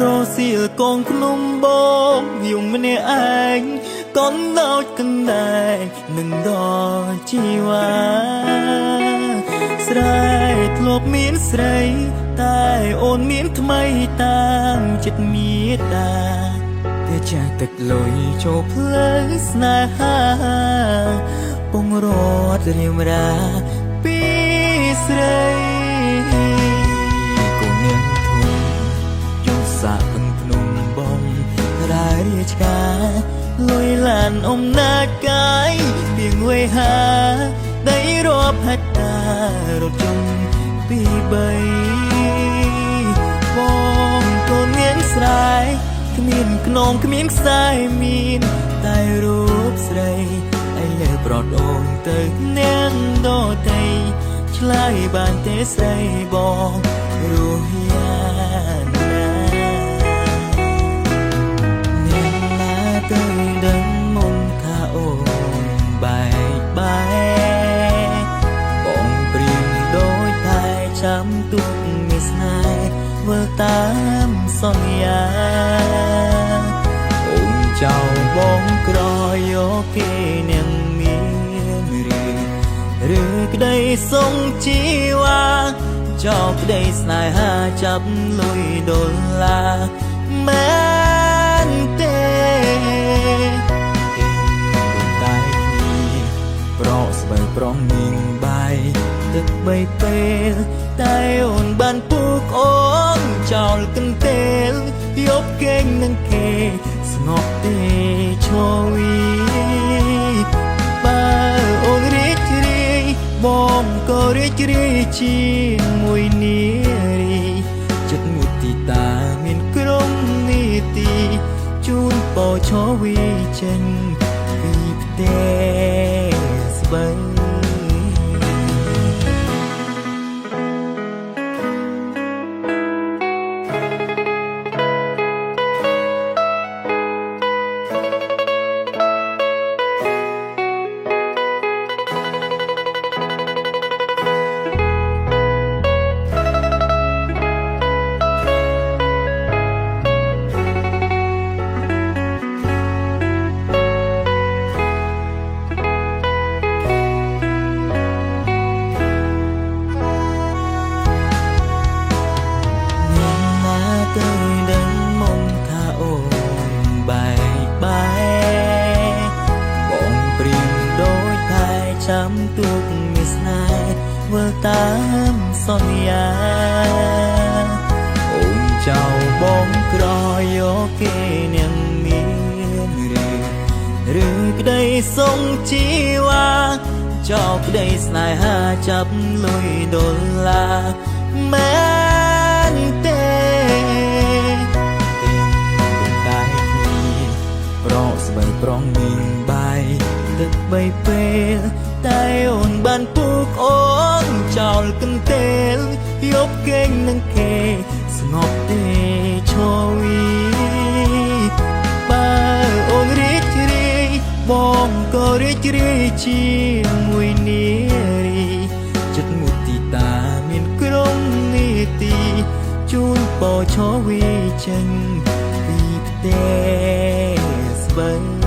រសៀលកងភ្នំបងយំម្នាក់ឯងកូនដូចកណ្ដែងនឹងដល់ជីវ៉ាស្រែធ្លាប់មានស្រីតែអូនមានថ្មីតាមចិត្តមេតាតែចាស់ទឹកលុយចូលផ្លូវស្នេហាពងរត់រៀមរាពីស្រីកូននាងធំយុសាពឹងភ្នំបងរារាជការលុយឡានអំណាចកាយពីងវេហាដីរាប់ហិកតារត់ជុំពី3បងកូនមានស្រែគ្មានខ្នងគ្មានខ្សែមានតែរូបស្រីឯលើប្រដងទៅនាងដតីឆ្លើយបានទេស្រីបងរស់យ៉ាងណានាងណាទៅដឹងមុនថាអូនបែកបែកបងព្រៀងដូចតែចាំទុកមានស្នេហ៍មើលតាមសន្យាអូនចៅបងក្រយកគេនាងមានឬក្តីសងជីវ៉ាចោលក្តីស្នេហាចាប់លុយដុល្លារមែនទេតែគ្នាប្រកស្បែកប្រងនាងបាយទឹកបីពេលតែអូនបានពូកអូនចោលកន្ទេលយកគេងនឹងគេស្ងប់ទេឈវីបើអូនរីករាយបងក៏រីករាយជាមួយនារីចិត្តមុទិតាមានក្រុមនីតិជូនពរឈវីចេញពីផ្ទះស្បៃចាំទុកមានស្នេហ៍ធ្វើតាមសន្យាអូនចៅបងក្រយកគេនាងមានឬក្តីសងជីវ៉ាចោលក្តីស្នេហាចាប់លុយដុល្លារមែនទេតែគ្នាប្រកស្បែកប្រងនាងបាយទឹកបីពេលតែអូនបានពូកអូនចោលកន្ទេលយកគេងនឹងគេស្ងប់ទេឈវីបើអូនរីករាយបងក៏រីករាយជាមួយនារីចិត្តមុទិតាមានក្រុមនីតិជូនពរឈវីចេញពីផ្ទះស្បៃ